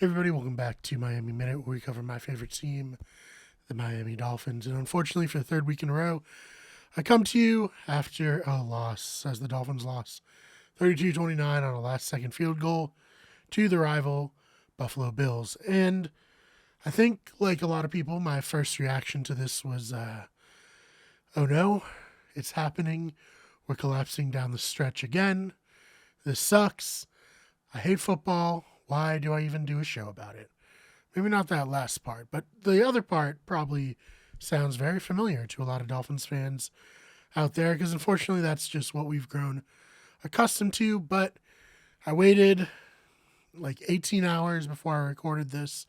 Hey everybody, welcome back to Miami Minute, where we cover my favorite team, the Miami Dolphins. And unfortunately, for the third week in a row, I come to you after a loss, as the Dolphins lost 32-29 on a last-second field goal to the rival Buffalo Bills. And I think, like a lot of people, my first reaction to this was, oh no, it's happening. We're collapsing down the stretch again. This sucks. I hate football. Why do I even do a show about it? Maybe not that last part, but the other part probably sounds very familiar to a lot of Dolphins fans out there because unfortunately that's just what we've grown accustomed to. But I waited like 18 hours before I recorded this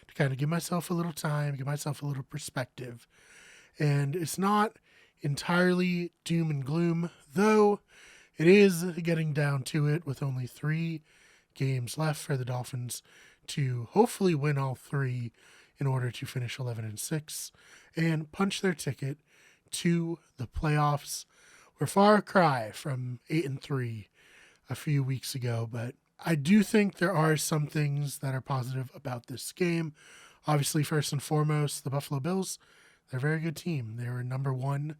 to kind of give myself a little time, give myself a little perspective. And it's not entirely doom and gloom, though it is getting down to it with only 3 games left for the Dolphins to hopefully win all 3 in order to finish 11-6 and punch their ticket to the playoffs. We're far a cry from 8-3 a few weeks ago, but I do think there are some things that are positive about this game. Obviously, first and foremost, the Buffalo Bills, they're a very good team. They were number 1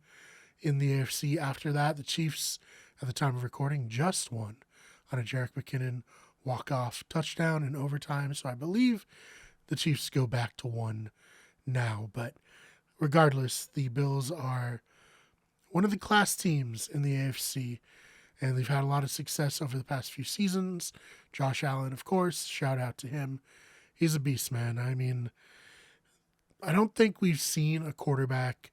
in the AFC. After that, the Chiefs, at the time of recording, just won on a Jerick McKinnon walk-off touchdown in overtime. So I believe the Chiefs go back to 1 now. But regardless, the Bills are one of the class teams in the AFC, and they've had a lot of success over the past few seasons. Josh Allen, of course, shout out to him. He's a beast, man. I mean, I don't think we've seen a quarterback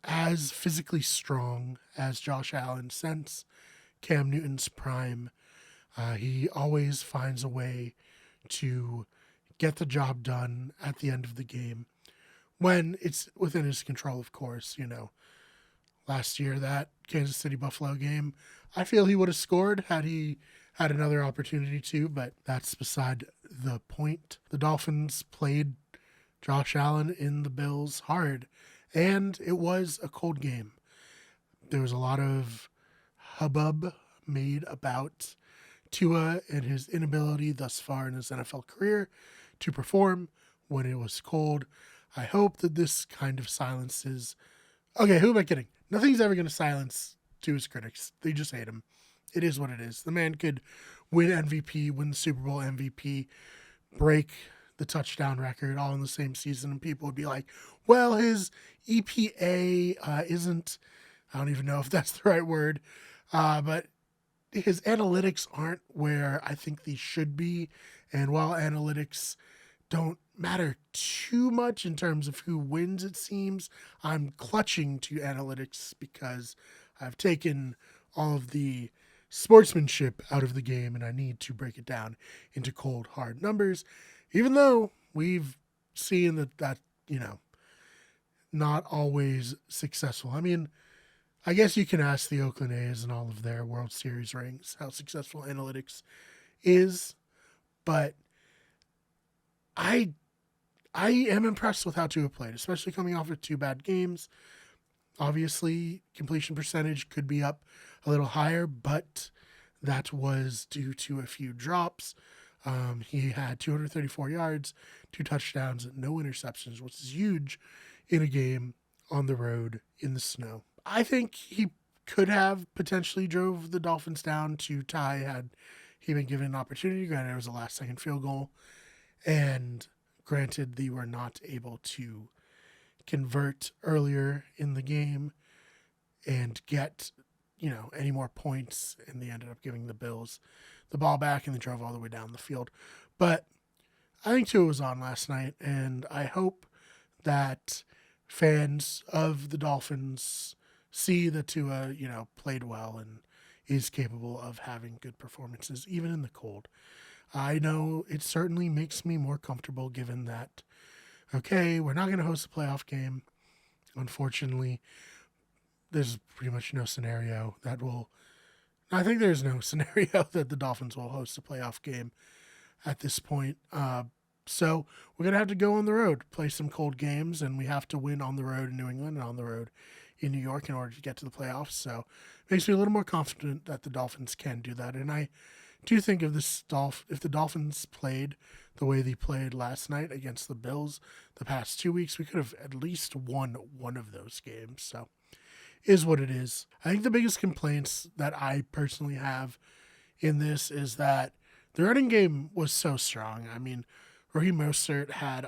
as physically strong as Josh Allen since Cam Newton's prime. He always finds a way to get the job done at the end of the game when it's within his control, of course. You know, last year, that Kansas City Buffalo game, I feel he would have scored had he had another opportunity to, but that's beside the point. The Dolphins played Josh Allen in the Bills hard, and it was a cold game. There was a lot of hubbub made about Tua and his inability thus far in his NFL career to perform when it was cold. I hope that this kind of silences. Okay, who am I kidding? Nothing's ever going to silence Tua's critics. They just hate him. It is what it is. The man could win MVP, win the Super Bowl MVP, break the touchdown record all in the same season, and people would be like, well, his EPA isn't, I don't even know if that's the right word, but his analytics aren't where I think they should be. And while analytics don't matter too much in terms of who wins, it seems, I'm clutching to analytics because I've taken all of the sportsmanship out of the game and I need to break it down into cold, hard numbers, even though we've seen that not always successful. I mean, I guess you can ask the Oakland A's and all of their World Series rings how successful analytics is, but I am impressed with how Tua played, especially coming off of 2 bad games. Obviously, completion percentage could be up a little higher, but that was due to a few drops. He had 234 yards, 2 touchdowns, and no interceptions, which is huge in a game on the road in the snow. I think he could have potentially drove the Dolphins down to tie had he been given an opportunity. Granted, it was a last-second field goal, and granted, they were not able to convert earlier in the game and get, any more points, and they ended up giving the Bills the ball back, and they drove all the way down the field. But I think Tua was on last night, and I hope that fans of the Dolphins see that Tua, played well and is capable of having good performances, even in the cold. I know it certainly makes me more comfortable given that, okay, we're not going to host a playoff game. Unfortunately, there's pretty much no scenario that will, I think there's no scenario that the Dolphins will host a playoff game at this point. So we're going to have to go on the road, play some cold games, and we have to win on the road in New England and on the road in New York in order to get to the playoffs. So it makes me a little more confident that the Dolphins can do that. And I do you think if if the Dolphins played the way they played last night against the Bills the past 2 weeks, we could have at least won one of those games. So, is what it is. I think the biggest complaints that I personally have in this is that the running game was so strong. I mean, Raheem Mostert had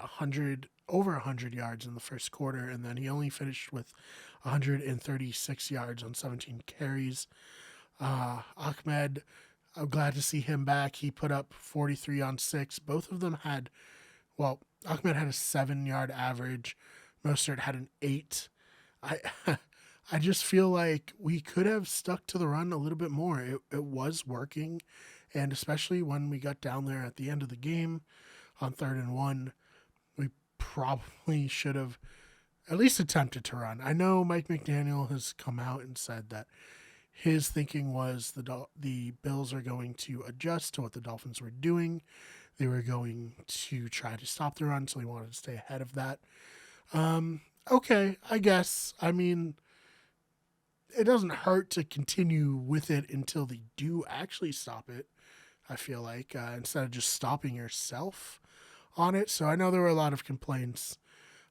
over 100 yards in the first quarter, and then he only finished with 136 yards on 17 carries. Ahmed, I'm glad to see him back. He put up 43 on 6. Both of them had, well, Ahmed had a 7-yard average. Mostert had an 8. I I just feel like we could have stuck to the run a little bit more. It was working, and especially when we got down there at the end of the game on 3rd and 1, we probably should have at least attempted to run. I know Mike McDaniel has come out and said that his thinking was the Bills are going to adjust to what the Dolphins were doing. They were going to try to stop the run, so he wanted to stay ahead of that. Okay, I guess. I mean, it doesn't hurt to continue with it until they do actually stop it, I feel like, instead of just stopping yourself on it. So I know there were a lot of complaints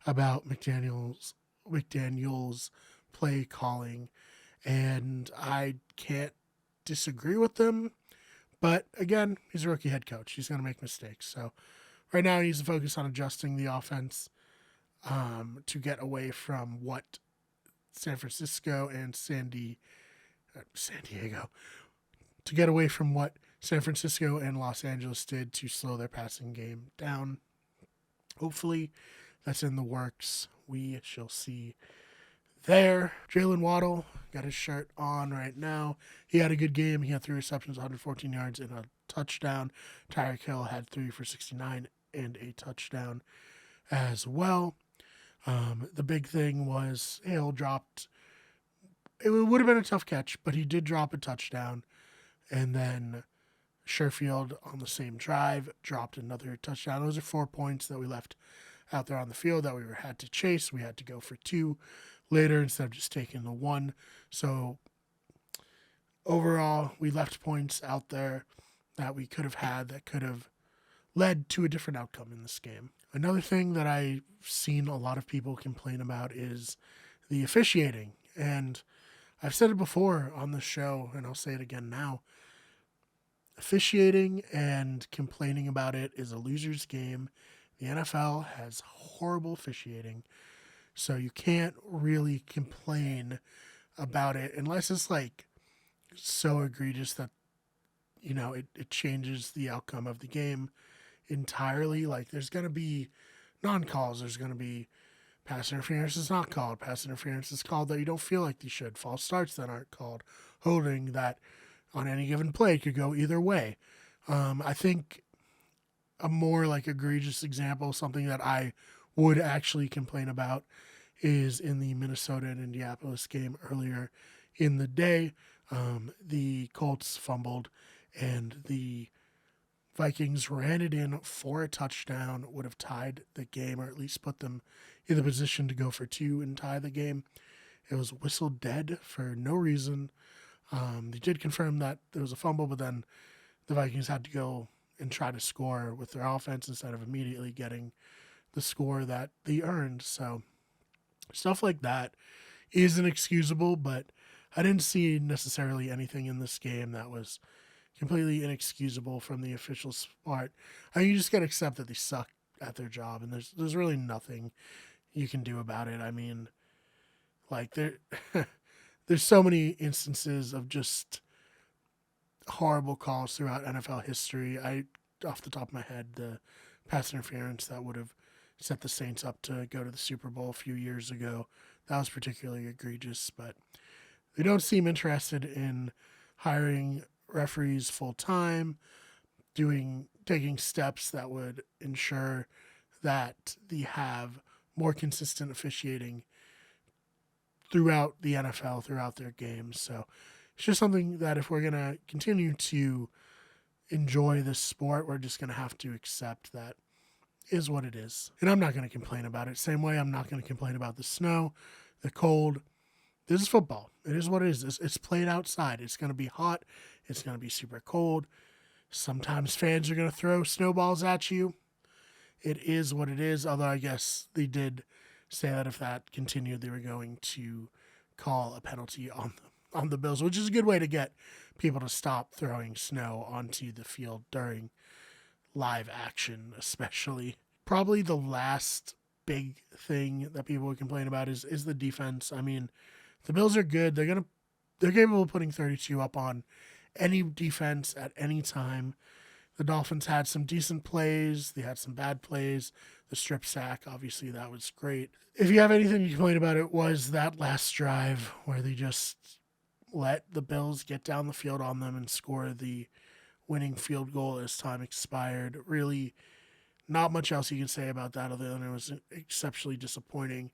about McDaniel's play calling, and I can't disagree with them. But again, he's a rookie head coach. He's going to make mistakes. So right now he needs to focus on adjusting the offense to get away from what San Francisco and San Diego, to get away from what San Francisco and Los Angeles did to slow their passing game down. Hopefully that's in the works. We shall see there. Jalen Waddle got his shirt on right now. He had a good game. He had 3 receptions, 114 yards, and a touchdown. Tyreek Hill had 3 for 69 and a touchdown as well. The big thing was Hill dropped. It would have been a tough catch, but he did drop a touchdown. And then Sherfield on the same drive dropped another touchdown. Those are 4 points that we left out there on the field that we had to chase. We had to go for 2 later instead of just taking the 1. So overall, we left points out there that we could have had that could have led to a different outcome in this game. Another thing that I've seen a lot of people complain about is the officiating. And I've said it before on the show, and I'll say it again now. Officiating and complaining about it is a loser's game. The NFL has horrible officiating, so you can't really complain about it unless it's like so egregious that, you know, it changes the outcome of the game entirely. Like, there's going to be non-calls. There's going to be pass interference is not called. Pass interference is called that you don't feel like they should. False starts that aren't called. Holding that on any given play could go either way. I think a more like egregious example, something that I would actually complain about, is in the Minnesota and Indianapolis game earlier in the day. The Colts fumbled and the Vikings ran it in for a touchdown, would have tied the game or at least put them in the position to go for 2 and tie the game. It was whistled dead for no reason. They did confirm that there was a fumble, but then the Vikings had to go and try to score with their offense instead of immediately getting the score that they earned. So stuff like that is inexcusable, but I didn't see necessarily anything in this game that was completely inexcusable from the officials' part. I mean, you just got to accept that they suck at their job, and there's really nothing you can do about it. I mean, like, there's so many instances of just horrible calls throughout NFL history. Off the top of my head, the pass interference that would have set the Saints up to go to the Super Bowl a few years ago, that was particularly egregious, but they don't seem interested in hiring referees full time, taking steps that would ensure that they have more consistent officiating throughout the NFL, throughout their games. So it's just something that if we're going to continue to enjoy this sport, we're just going to have to accept that is what it is. And I'm not going to complain about it. Same way I'm not going to complain about the snow, the cold. This is football. It is what it is. It's played outside. It's going to be hot. It's going to be super cold. Sometimes fans are going to throw snowballs at you. It is what it is, although I guess they did say that if that continued, they were going to call a penalty on the Bills, which is a good way to get people to stop throwing snow onto the field during live action, especially. Probably the last big thing that people would complain about is the defense. I mean, the Bills are good. They're capable of putting 32 up on any defense at any time. The Dolphins had some decent plays. They had some bad plays. The strip sack, obviously, that was great. If you have anything to complain about, it was that last drive where they just let the Bills get down the field on them and score the winning field goal as time expired. Really, not much else you can say about that other than it was exceptionally disappointing.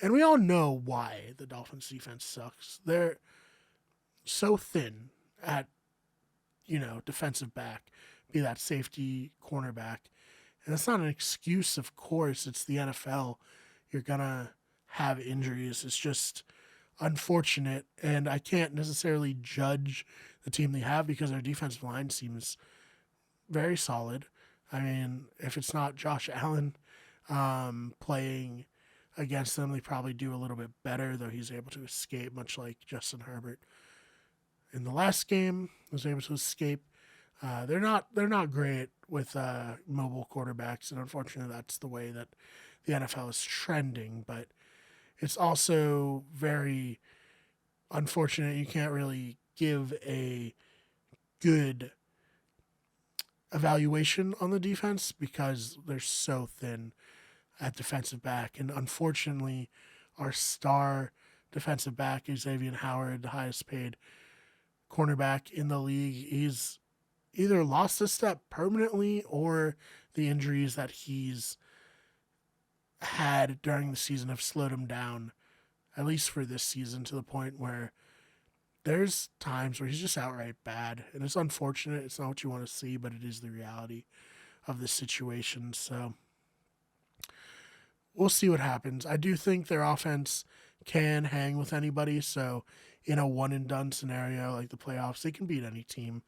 And we all know why the Dolphins defense sucks. They're so thin at, defensive back, be that safety, cornerback. And that's not an excuse, of course. It's the NFL. You're going to have injuries. It's just unfortunate. And I can't necessarily judge the team they have because their defensive line seems very solid. I mean, if it's not Josh Allen playing against them, they probably do a little bit better, though he's able to escape, much like Justin Herbert in the last game was able to escape. They're not great with mobile quarterbacks, and unfortunately, that's the way that the NFL is trending. But it's also very unfortunate. You can't really give a good evaluation on the defense because they're so thin at defensive back, and unfortunately, our star defensive back, Xavier Howard, the highest paid cornerback in the league, he's either lost a step permanently or the injuries that he's had during the season have slowed him down, at least for this season, to the point where there's times where he's just outright bad. And it's unfortunate. It's not what you want to see, but it is the reality of the situation. So we'll see what happens. I do think their offense can hang with anybody. So in a one and done scenario like the playoffs, they can beat any team.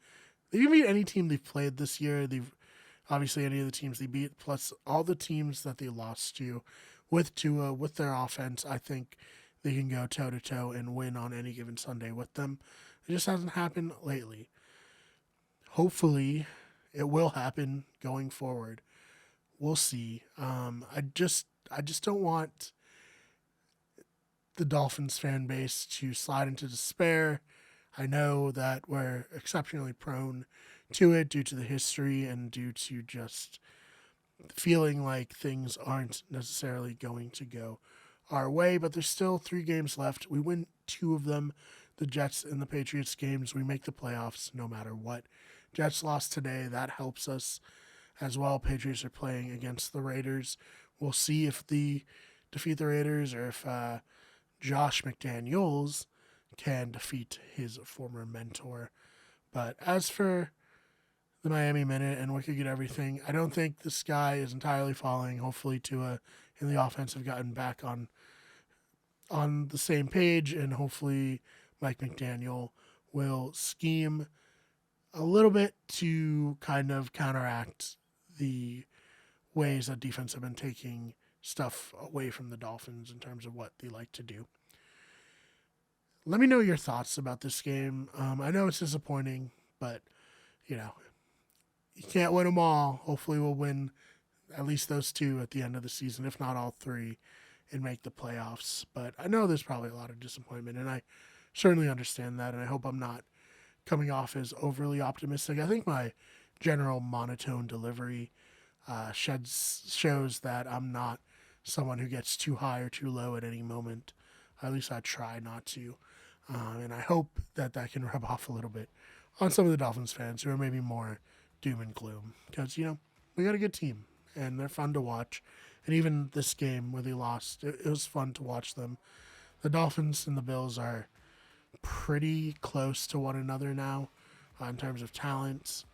They can beat any team they've played this year. They've obviously any of the teams they beat, plus all the teams that they lost to with Tua, with their offense. I think they can go toe to toe and win on any given Sunday with them. It just hasn't happened lately. Hopefully, it will happen going forward. We'll see. I just don't want the Dolphins fan base to slide into despair. I know that we're exceptionally prone to it due to the history and due to just feeling like things aren't necessarily going to go our way, but there's still 3 games left. We win 2 of them, the Jets and the Patriots games. We make the playoffs no matter what. Jets lost today. That helps us as well. Patriots are playing against the Raiders. We'll see if they defeat the Raiders or if Josh McDaniels can defeat his former mentor. But as for the Miami Minute and we could get everything, I don't think the sky is entirely falling. Hopefully Tua and the offense have gotten back on the same page, and hopefully Mike McDaniel will scheme a little bit to kind of counteract the ways that defense have been taking stuff away from the Dolphins in terms of what they like to do. Let me know your thoughts about this game. I know it's disappointing, but, you can't win them all. Hopefully we'll win at least those 2 at the end of the season, if not all 3, and make the playoffs. But I know there's probably a lot of disappointment, and I certainly understand that, and I hope I'm not coming off as overly optimistic. I think my general monotone delivery shows that I'm not someone who gets too high or too low at any moment. At least I try not to. And I hope that can rub off a little bit on some of the Dolphins fans who are maybe more doom and gloom. Because, we got a good team, and they're fun to watch. And even this game where they lost, it was fun to watch them. The Dolphins and the Bills are pretty close to one another now in terms of talent,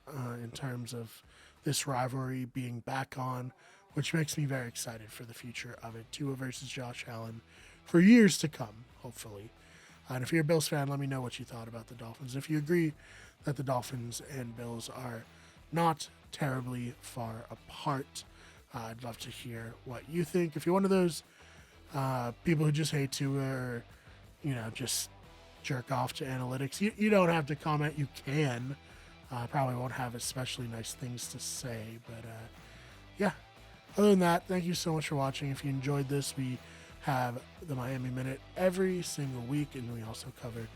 in terms of this rivalry being back on, which makes me very excited for the future of it. Tua versus Josh Allen for years to come, hopefully. And if you're a Bills fan, let me know what you thought about the Dolphins. If you agree that the Dolphins and Bills are not terribly far apart. I'd love to hear what you think. If you're one of those people who just hate to, or just jerk off to analytics, you don't have to comment. You can. Probably won't have especially nice things to say, but yeah. Other than that, thank you so much for watching. If you enjoyed this, we have the Miami Minute every single week, and we also cover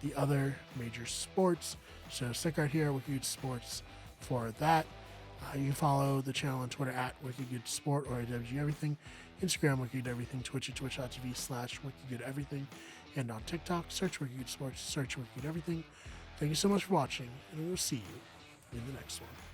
the other major sports. So stick right here, Wicked Good Sports, for that. You can follow the channel on Twitter at Wicked Good Sport or WG Everything, Instagram Wicked Good Everything, Twitch at twitch.tv/Wicked Good Everything, and on TikTok, search Wicked Good Sports, search Wicked Good Everything. Thank you so much for watching, and we will see you in the next one.